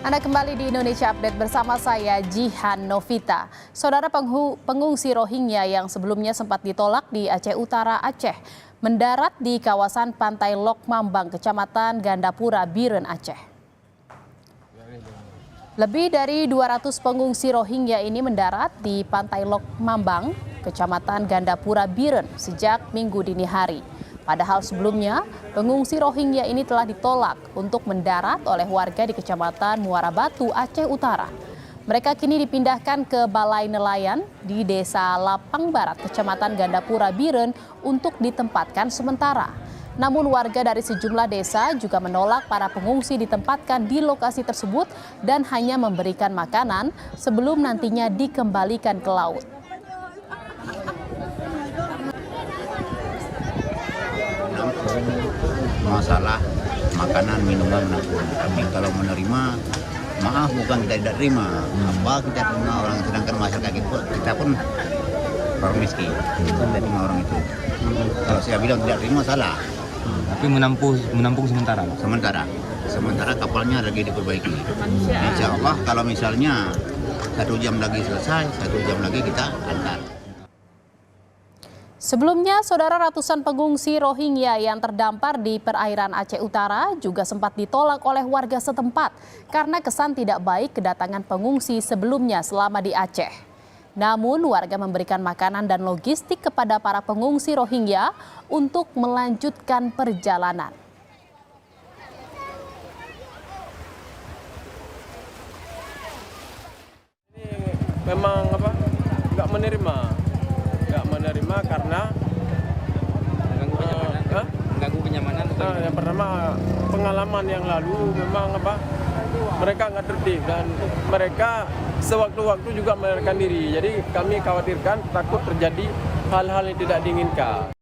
Anda kembali di Indonesia Update bersama saya Jihan Novita. Saudara pengungsi Rohingya yang sebelumnya sempat ditolak di Aceh Utara, Aceh, mendarat di kawasan Pantai Lok Mambang, Kecamatan Gandapura, Biren, Aceh. Lebih dari 200 pengungsi Rohingya ini mendarat di Pantai Lok Mambang, Kecamatan Gandapura, Biren sejak Minggu dini hari. Padahal sebelumnya, pengungsi Rohingya ini telah ditolak untuk mendarat oleh warga di Kecamatan Muara Batu, Aceh Utara. Mereka kini dipindahkan ke Balai Nelayan di Desa Lapang Barat, Kecamatan Gandapura, Biren untuk ditempatkan sementara. Namun warga dari sejumlah desa juga menolak para pengungsi ditempatkan di lokasi tersebut dan hanya memberikan makanan sebelum nantinya dikembalikan ke laut. Masalah makanan, minuman, menampung. Tapi kalau menerima, maaf bukan kita tidak terima. Apa kita terima orang, sedangkan masyarakat kita pun orang miskin. Kita terima orang itu. Kalau saya bilang tidak terima salah. Tapi menampung sementara. Sementara kapalnya lagi diperbaiki. Insya Allah kalau misalnya 1 jam lagi selesai, 1 jam lagi kita antar. Sebelumnya, saudara, ratusan pengungsi Rohingya yang terdampar di perairan Aceh Utara juga sempat ditolak oleh warga setempat karena kesan tidak baik kedatangan pengungsi sebelumnya selama di Aceh. Namun, warga memberikan makanan dan logistik kepada para pengungsi Rohingya untuk melanjutkan perjalanan. Ini memang nggak menerima karena mengganggu kenyamanan. Yang pertama, pengalaman yang lalu memang mereka nggak tertib dan mereka sewaktu-waktu juga melarikan diri. Jadi kami khawatirkan takut terjadi hal-hal yang tidak diinginkan.